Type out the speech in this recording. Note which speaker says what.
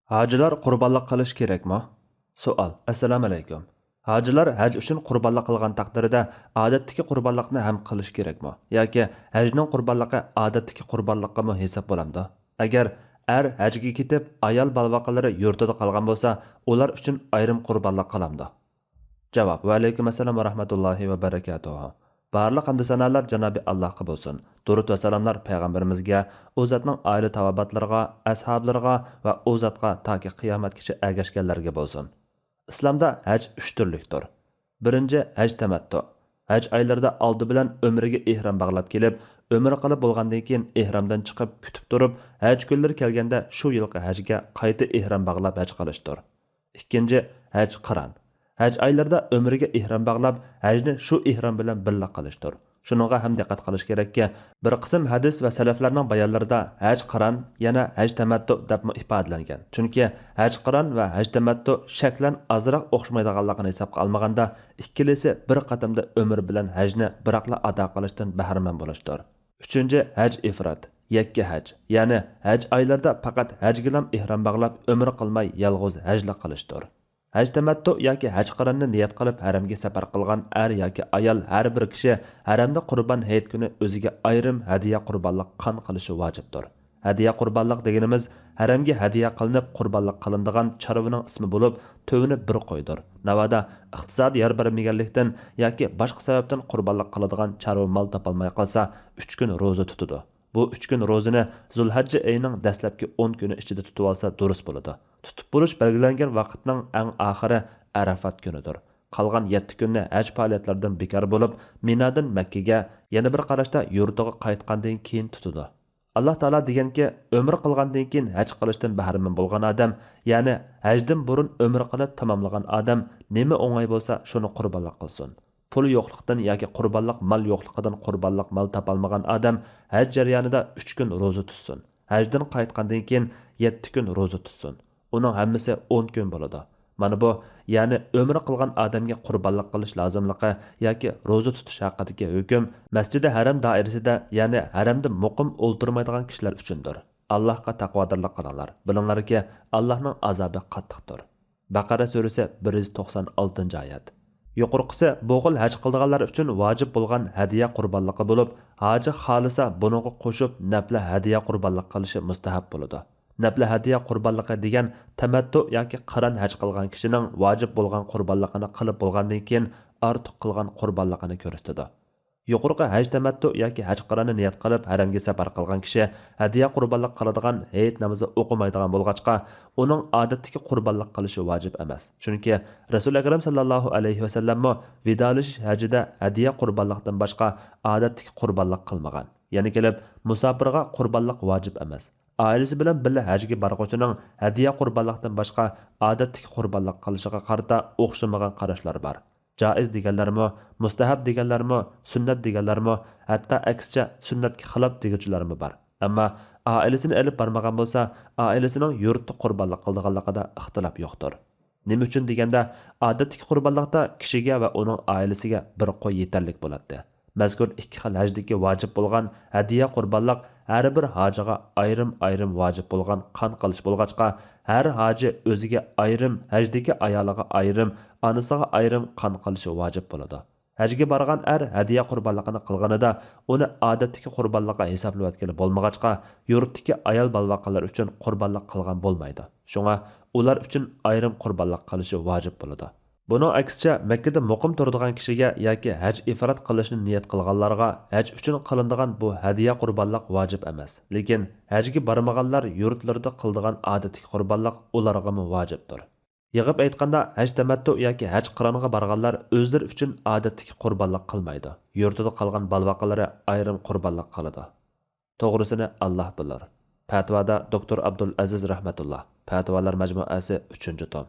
Speaker 1: Hacılar qurbonlik qilish kerakmi? Savol. Assalomu alaykum. Hacılar haj uchun qurbonlik qilgan taqdirida odatdagi qurbonlikni ham qilish kerakmi? Yoki hajning qurbonligi odatdagi qurbonlikmi hisob bo'lamdi? Agar hajga ketib, ayol balvaqalari yurtida qolgan bo'lsa, ular uchun ayrim qurbonlik qilamdi. Javob. Va alaykum assalom va rahmatullohi va barakatuh. Barliq hamd sanolar Janobi Allohga bo'lsin. Durud va salomlar payg'ambarimizga, u zotning oila tavobatlariga, ashablariga va u zotga toki qiyomatgacha ergashganlarga bo'lsin. Islomda haj 3 turlikdir. Birinchi haj tamattu. Haj oylarida oldi bilan umriga ihrom bog'lab kelib, umr qilib bo'lgandan keyin ihromdan chiqib kutib turib, haj kunlari kelganda shu yilgi hajga qayta ihrom bog'lab haj qilishdir. Ikkinchi haj qiron. Haj oylarida umriga ihrom bog'lab, hajni shu ihrom bilan birga qilishdir. Shuningga ham diqqat qilish kerakki, bir qism hadis va salaflarning bayonlarida haj qiron yana haj tamattu deb ifodalangan. Chunki haj qiron va haj tamattu shaklan azroq o'xshamaydiganligini hisobga olmaganda, ikkilisi bir qatamda umr bilan hajni biroqla ado qilishdan bahramand bo'lishdir. Uchinchi haj ifrot, yakka haj, ya'ni haj oylarida faqat hajgilam ihrom bog'lab umr qilmay yolg'iz hajla qilishdir. Haj tamattu yoki haj qironni niyat qilib haramga safar qilgan yoki ayol har bir kishi haramda qurbon hayit kuni o'ziga ayrim hadiya qurbonlik qon qilishi vojibdir. Hadiya qurbonlik deganimiz haramga hadiya qilinib qurbonlik qilinadigan chorvaning ismi bo'lib, tövini bir qo'ydir. Navoda iqtisod yer bermaganlikdan yoki boshqa sababdan qurbonlik qiladigan chorva mol topolmay qolsa, 3 kun roza tutadi. Bu 3 kun rozini Zulhajja oyining dastlabki 10 kuni ichida tutib olsa durust bo'ladi. Tutib bo'lish belgilangan vaqtning eng oxiri Arafat kunidir. Qolgan 7 kunni haj faoliyatlaridan bekor bo'lib, Minadan Makkaga, yana bir qarashda yurtiga qaytgandan keyin tutadi. Alloh taolo deganki, umr qilgandan keyin haj qilishdan bahramand bo'lgan odam, ya'ni hajdan burun umr qilib tamomlagan odam nima o'ng'ay bo'lsa, shuni qurbonlik qilsin. Pul yo'qlikdan yoki qurbonlik mal yo'qligidan qurbonlik mal topolmagan odam haj jarayonida 3 kun roza tutsin. Hajdan qaytgandan keyin 7 kun roza tutsin. Uning hammasi 10 kun bo'ladi. Mana bu, ya'ni umr qilgan odamga qurbonlik qilish lozimligi yoki roza tutish haqidagi hukm Masjidi Haram doirasida, ya'ni haramda muqim o'ltirmaydigan kishilar uchundir. Allohga taqvodorlik qilinglar. Bilinglarki, Allohning azobi qattiqdir. Baqara surasi 196-oyat. Yuqorqisi bu xil haj qilganlar uchun vojib bo'lgan hadiya qurbonligi bo'lib, hoji xolisa buningga qo'shib nafla hadiya qurbonlik qilishi mustahab bo'ladi. Nafla hadiya qurbonligi degan tamattu yoki qiron haj qilgan kishining vojib bo'lgan qurbonligini qilib bo'lgandan keyin ortiq qilgan qurbonligini ko'rsatadi. Yuqorqi haj tamattu yoki haj qironi niyat qilib haramga safar qilgan kishi hadiya qurbonlik qiladigan hayit namozi o'qimaydigan bo'lg'achqa, uning odatdagi qurbonlik qilishi vojib emas. Chunki Rasul akram sallallohu alayhi va sallam vidolish hajida hadiya qurbonlikdan boshqa odatdagi qurbonlik qilmagan. Ya'ni kelib, musofirga qurbonlik vojib emas. Ailesi bilan birga hajga boruvchining hadiya qurbonlikdan boshqa odatdagi qurbonlik qilishiga qarata o'xshamagan qarashlar bor. Jaiz deganlarmi, mustahab deganlarmi, sunnat deganlarmi, hatto aksicha sunnatga xilof deguchilarmi bor. Ammo oilasini olib bormagan bo'lsa, oilasining yurtda qurbonlik qilganligida ixtilof yo'qdir. Nima uchun deganda, odatdagi qurbonlikda kishiga va uning oilasiga bir qo'y yetarli bo'ladi. Mazkur ikki xil hajdagi vojib bo'lgan hadiya qurbonlik har bir hojiga ayrim vojib bo'lgan qon qilish bo'lg'achqa, har hoji o'ziga ayrim, hajdagi ayoliga ayrim, onasiga ayrim qon qilishi vojib bo'ladi. Hajga borgan hadiya qurbonligini qilganida uni odatdagi qurbonlikqa hisoblayotgani bo'lmag'achqa, yurtdagi ayol balvaqalar uchun qurbonlik qilgan bo'lmaydi. Shunga ular uchun ayrim qurbonlik qilishi vojib bo'ladi. Buning aksicha Makkada muqim turadigan kishiga yoki haj ifrat qilishni niyat qilganlarga haj uchun qilinadigan bu hadiya qurbonlik vojib emas. Lekin hajga bormaganlar yurtlarida qiladigan odatdagi qurbonlik ularga vojibdir. Yig'ib aytganda, haj tamattu yoki haj qironiga borganlar o'zlari uchun odatdagi qurbonlik qilmaydi. Yurtida qolgan balvaqalari ayrim qurbonlik qiladi. To'g'risini Alloh bilar. Fatvoda Dr. Abdul Aziz rahmatulloh. Fatvolar majmuasi 3-tom.